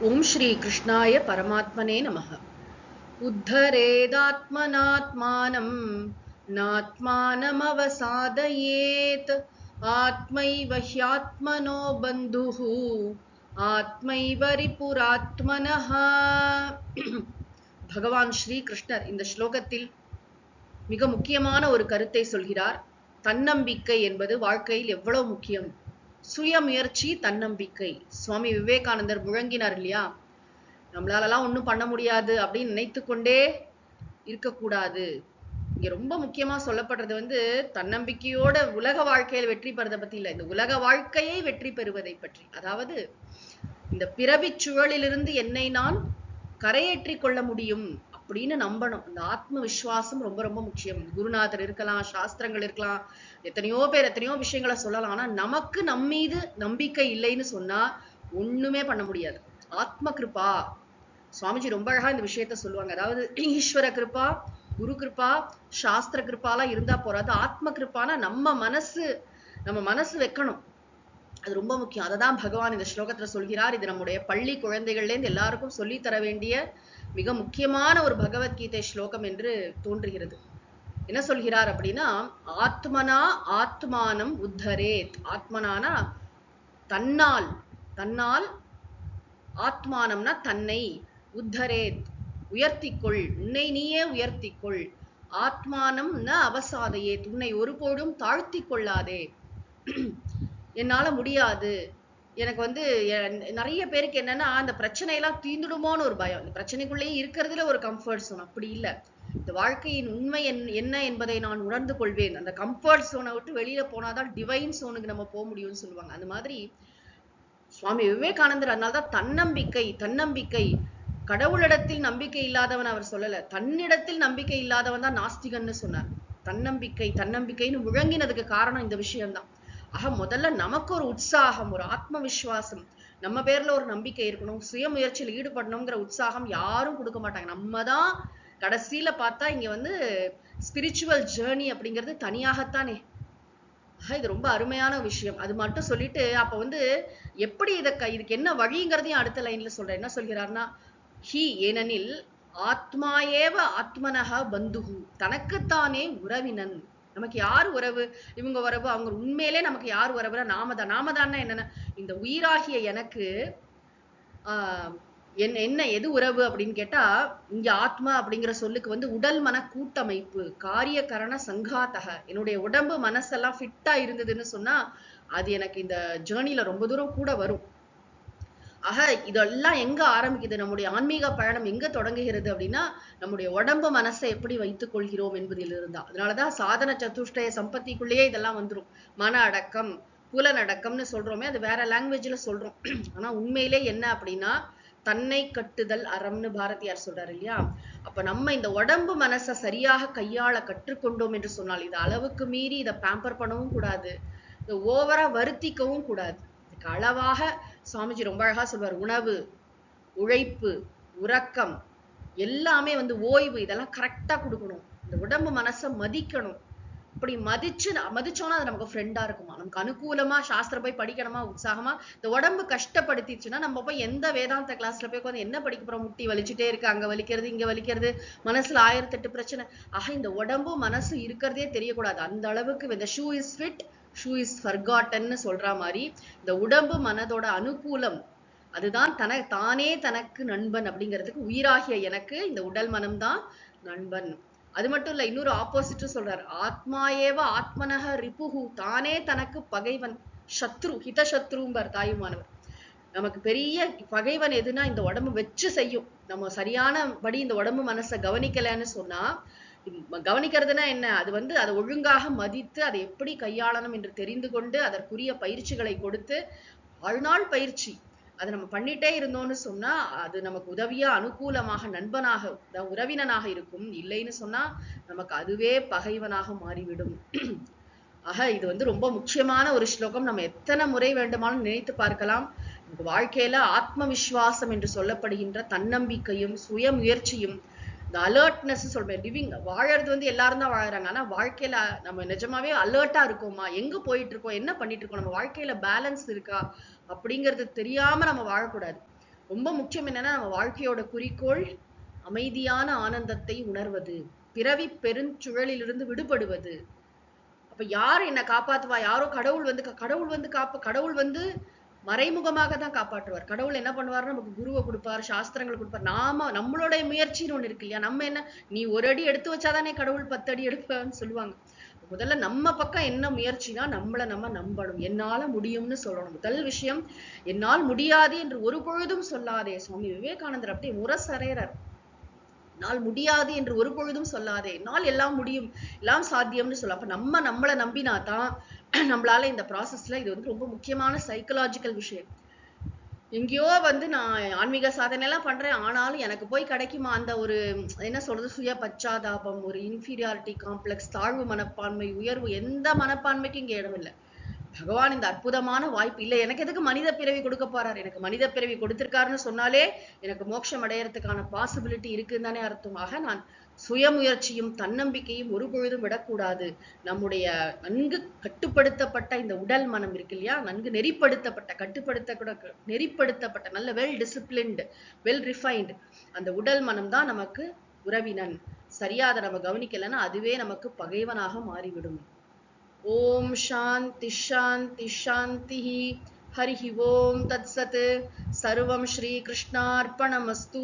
ओम श्री कृष्णाय परमात्मने नमः। उद्धरेदात्मनात्मानं नात्मानमवसादयेत् आत्मैव ह्यात्मनो बन्धुः आत्मैव रिपुरात्मनः। பகவான் ஸ்ரீ கிருஷ்ணர் இந்த ஸ்லோகத்தில் மிக முக்கியமான ஒரு கருத்தை சொல்கிறார். தன்னம்பிக்கை என்பது வாழ்க்கையில் எவ்வளவு முக்கியம். சுயமுயற்சி, தன்னம்பிக்கை. சுவாமி விவேகானந்தர் முழங்கினார் இல்லையா, நம்மளாலலாம் ஒன்றும் பண்ண முடியாது அப்படின்னு நினைத்து கொண்டே இருக்கக்கூடாது. இங்க ரொம்ப முக்கியமா சொல்லப்படுறது தன்னம்பிக்கையோட உலக வாழ்க்கையில் வெற்றி பெறதை பத்தி இல்லை, இந்த உலக வாழ்க்கையை வெற்றி பெறுவதை பற்றி. அதாவது இந்த பிறவிச் சுழலிலிருந்து என்னை நான் கரையேற்றிக் கொள்ள முடியும் அப்படின்னு நம்பணும். இந்த ஆத்ம விசுவாசம் ரொம்ப ரொம்ப முக்கியம். குருநாதர் இருக்கலாம், சாஸ்திரங்கள் இருக்கலாம், எத்தனையோ பேர் எத்தனையோ விஷயங்களை சொல்லலாம். ஆனா நமக்கு நம்மீது நம்பிக்கை இல்லைன்னு சொன்னா ஒண்ணுமே பண்ண முடியாது. ஆத்ம கிருபா, சுவாமிஜி ரொம்ப அழகா இந்த விஷயத்த சொல்லுவாங்க. அதாவது ஈஸ்வர கிருபா, குரு கிருபா, சாஸ்திர கிருப்பாலாம் இருந்தா போறாது. ஆத்ம கிருப்பானா நம்ம மனசு வைக்கணும். அது ரொம்ப முக்கியம். அததான் பகவான் இந்த ஸ்லோகத்துல சொல்கிறார். இது நம்முடைய பள்ளி குழந்தைகள்ல இருந்து எல்லாருக்கும் சொல்லி தர வேண்டிய மிக முக்கியமான ஒரு பகவத்கீதை ஸ்லோகம் என்று தோன்றுகிறது. என்ன சொல்கிறார் அப்படின்னா, ஆத்மனா ஆத்மானம் உத்தரேத். ஆத்மனானா தன்னால், ஆத்மானம்னா தன்னை, உத்தரேத் உயர்த்திக்கொள், உன்னை நீயே உயர்த்திக்கொள். ஆத்மானம் ந அவசாதையே, உன்னை ஒருபோதும் தாழ்த்தி கொள்ளாதே. என்னால முடியாது, எனக்கு நிறைய பேருக்கு என்னன்னா அந்த பிரச்சனையெல்லாம் தீந்துடுமோன்னு ஒரு பயம். இந்த பிரச்சனைக்குள்ளேயே இருக்கிறதுல ஒரு கம்ஃபர்ட் ஜோன். அப்படி இல்லை. இந்த வாழ்க்கையின் உண்மை என்ன என்பதை நான் உணர்ந்து கொள்வேன். அந்த கம்ஃபர்ட் ஜோனை விட்டு வெளியில போனாதான் டிவைன் ஜோனுக்கு நம்ம போக முடியும்னு சொல்லுவாங்க. அந்த மாதிரி சுவாமி விவேகானந்தர் அதனால்தான் தன்னம்பிக்கை. கடவுளிடத்தில் நம்பிக்கை இல்லாதவன் அவர் சொல்லல, தன்னிடத்தில் நம்பிக்கை இல்லாதவன் தான் நாஸ்திகன்னு சொன்னார். தன்னம்பிக்கைன்னு முழங்கினதுக்கு காரணம் இந்த விஷயம்தான். ஆக முதல்ல நமக்கு ஒரு உற்சாகம், ஒரு ஆத்ம விசுவாசம், நம்ம பேர்ல ஒரு நம்பிக்கை இருக்கணும். சுய முயற்சியில் ஈடுபடணுங்கிற உற்சாகம் யாரும் கொடுக்க மாட்டாங்க. நம்ம தான் கடைசியில பார்த்தா இங்க ஸ்பிரிச்சுவல் ஜேர்னி அப்படிங்கிறது தனியாகத்தானே. இது ரொம்ப அருமையான விஷயம். அது மட்டும் சொல்லிட்டு அப்ப எப்படி இதுக்கு என்ன வழிங்கிறதையும் அடுத்த லைன்ல சொல்றேன். என்ன சொல்கிறார்னா, ஏனெனில் ஆத்மாயேவ ஆத்மனஹ பந்துஹு, தனக்குத்தானே உறவினன். நமக்கு யார் உறவு? இவங்க உறவு, அவங்க உண்மையிலே நமக்கு யார் உறவுனா நாமதான். என்னன்னா, இந்த உயிராகிய எனக்கு என்ன எது உறவு அப்படின்னு கேட்டா, இங்க ஆத்மா அப்படிங்கிற சொல்லுக்கு உடல் மன கூட்டமைப்பு, காரிய கரண சங்காத்தக. என்னுடைய உடம்பு மனசெல்லாம் ஃபிட்டா இருந்ததுன்னு சொன்னா அது எனக்கு இந்த ஜேர்னில ரொம்ப தூரம் கூட வரும். ஆக இதெல்லாம் எங்க ஆரம்பிக்குது? நம்முடைய ஆன்மீக பயணம் எங்க தொடங்குகிறது அப்படின்னா, நம்முடைய உடம்பு மனசை எப்படி வைத்துக் கொள்கிறோம் என்பதில் இருந்தா. அதனாலதான் சாதன சதுஷ்டய சம்பத்திக்குள்ளேயே இதெல்லாம் வந்துரும். மன அடக்கம், புலனடக்கம்னு சொல்றோமே, அது வேற லாங்குவேஜ்ல சொல்றோம். ஆனா உண்மையிலே என்ன அப்படின்னா, தன்னை கட்டுதல் அறம்னு பாரதியார் சொல்றாரு இல்லையா. அப்ப நம்ம இந்த உடம்பு மனசை சரியாக கையாள கற்றுக்கொண்டோம் என்று சொன்னால், இது அளவுக்கு மீறி இதை பேம்பர் பண்ணவும் கூடாது, இதை ஓவரா வருத்திக்கவும் கூடாது. அளவாக சுவாமிஜி ரொம்ப அழகா சொல்வார். உணவு, உழைப்பு, உறக்கம் எல்லாமே ஓய்வு, இதெல்லாம் கரெக்டா கொடுக்கணும். இந்த உடம்பு மனசை மதிக்கணும். இப்படி மதிச்சோன்னா அது நமக்கு ஃப்ரெண்டா இருக்குமா, நமக்கு அனுகூலமா சாஸ்திரம் போய் படிக்கணுமா, உற்சாகமா. இந்த உடம்பு கஷ்டப்படுத்திச்சுன்னா நம்ம போய் எந்த வேதாந்த கிளாஸ்ல போய் உட்காந்து என்ன படிக்க போறோம்? முட்டி வலிச்சுட்டே இருக்கு, அங்க வலிக்கிறது, இங்க வலிக்கிறது, மனசுல 1008 பிரச்சனை. ஆக இந்த உடம்பு மனசு இருக்கிறதே தெரியக்கூடாது. அந்த அளவுக்கு இந்த shoe is fit, shoe is ஃபர்காட்டன்னு சொல்ற மாதிரி இந்த உடம்பு மனதோட அனுகூலம் அதுதான் தானே தனக்கு நண்பன். அப்படிங்கிறதுக்கு உயிராகிய எனக்கு இந்த உடல் மனம்தான் நண்பன். அது மட்டும் இல்ல, இன்னொரு ஆப்போசிட் சொல்றார். ஆத்மாயேவ ஆத்மனஹ ரிபுஹு, தானே தனக்கு பகைவன். சத்ரு, ஹித சத்ரும்பர் தாயுமானவர். நமக்கு பெரிய பகைவன் எதுனா இந்த உடம்பு வச்சு செய்யும். நம்ம சரியானபடி இந்த உடம்பு மனசை கவனிக்கலன்னு சொன்னா, கவனிக்கிறதுனா என்ன? அது அதை ஒழுங்காக மதித்து அதை எப்படி கையாளணும் என்று தெரிந்து கொண்டு அதற்குரிய பயிற்சிகளை கொடுத்து, வாழ்நாள் பயிற்சி அதை நம்ம பண்ணிட்டே இருந்தோம்னு சொன்னா அது நமக்கு உதவியா, அனுகூலமாக, நண்பனாக, உறவினனாக இருக்கும். இல்லைன்னு சொன்னா நமக்கு அதுவே பகைவனாக மாறிவிடும். ஆக இது ரொம்ப முக்கியமான ஒரு ஸ்லோகம். நம்ம எத்தனை முறை வேண்டுமானும் நினைத்து பார்க்கலாம். வாழ்க்கையில ஆத்ம விசுவாசம் என்று சொல்லப்படுகின்ற தன்னம்பிக்கையும் சுய முயற்சியும், இந்த அலர்ட்னஸ் சொல்றேன். லிவிங் வாழறது எல்லாரும் தான் வாழறாங்க. ஆனா வாழ்க்கையில நம்ம நிஜமாவே அலர்ட்டா இருக்கோமா, எங்க போயிட்டு இருக்கோம், என்ன பண்ணிட்டு இருக்கோம், நம்ம வாழ்க்கையில பேலன்ஸ் இருக்கா அப்படிங்கிறது தெரியாம நம்ம வாழக்கூடாது. ரொம்ப முக்கியம் என்னன்னா, நம்ம வாழ்க்கையோட குறிக்கோள் அமைதியான ஆனந்தத்தை உணர்வது, பிறவி பெருஞ்சுழலிலிருந்து விடுபடுவது. அப்ப யார் என்ன காப்பாத்துவா? யாரோ கடவுள் வந்து மறைமுகமாக தான் காப்பாற்றுவார். கடவுள் என்ன பண்ணுவார், நமக்கு குருவை கொடுப்பார், சாஸ்திரங்கள் கொடுப்பார். நம்மளுடைய முயற்சின்னு ஒண்ணு இருக்கு இல்லையா? நம்ம என்ன, நீ ஒரு அடி எடுத்து வச்சாதானே கடவுள் 10 அடி எடுப்பான்னு சொல்லுவாங்க. முதல்ல நம்ம பக்கம் என்ன முயற்சினா நம்மள நம்ம நம்பணும். என்னால முடியும்னு சொல்லணும். முதல் விஷயம், என்னால் முடியாது என்று ஒரு பொழுதும் சொல்லாதே. சுவாமி விவேகானந்தர் அப்படியே முரசறையறார். என்னால் முடியாது என்று ஒரு பொழுதும் சொல்லாதே. என்னால் எல்லாம் முடியும், எல்லாம் சாத்தியம்னு சொல்ல. அப்ப நம்ம நம்மளை நம்பினாதான் நம்மளால இந்த ப்ராசஸ்ல, இது வந்து ரொம்ப முக்கியமான சைக்கலாஜிக்கல் விஷயம். எங்கேயோ வந்து நான் ஆன்மீக சாதனை எல்லாம் பண்றேன், ஆனாலும் எனக்கு போய் கிடைக்குமா அந்த ஒரு, என்ன சொல்றது, சுய பச்சாதாபம், ஒரு இன்ஃபீரியாரிட்டி காம்ப்ளெக்ஸ், தாழ்வு மனப்பான்மை, உயர்வு, எந்த மனப்பான்மைக்கும் இங்க இடம் இல்லை. பகவான் இந்த அற்புதமான வாய்ப்பு இல்லை, எனக்கு எதுக்கு மனித பிறவி கொடுக்க போறார், எனக்கு மனித பிறவி கொடுத்திருக்காருன்னு சொன்னாலே எனக்கு மோட்சம் அடையறதுக்கான பாசிபிலிட்டி இருக்குன்னு தானே அர்த்தமாக. நான் சுயமுயற்சியும் தன்னம்பிக்கையும் ஒரு பொழுதும் விடக்கூடாது. நம்முடைய நன்கு கட்டுப்படுத்தப்பட்ட இந்த உடல் மனம் இருக்கு இல்லையா, நன்கு நெறிப்படுத்தப்பட்ட நல்ல வெல் டிசிப்ளின்டு, வெல் ரிஃபைன்டு அந்த உடல் மனம் தான் நமக்கு உறவினன். சரியா அதை நம்ம கவனிக்கலைன்னா அதுவே நமக்கு பகைவனாக மாறிவிடும். ஓம் சாந்தி சாந்தி சாந்தி. ஹரிஹி ஓம் தத்சத். சர்வம் ஸ்ரீ கிருஷ்ணார்ப்பணமஸ்து.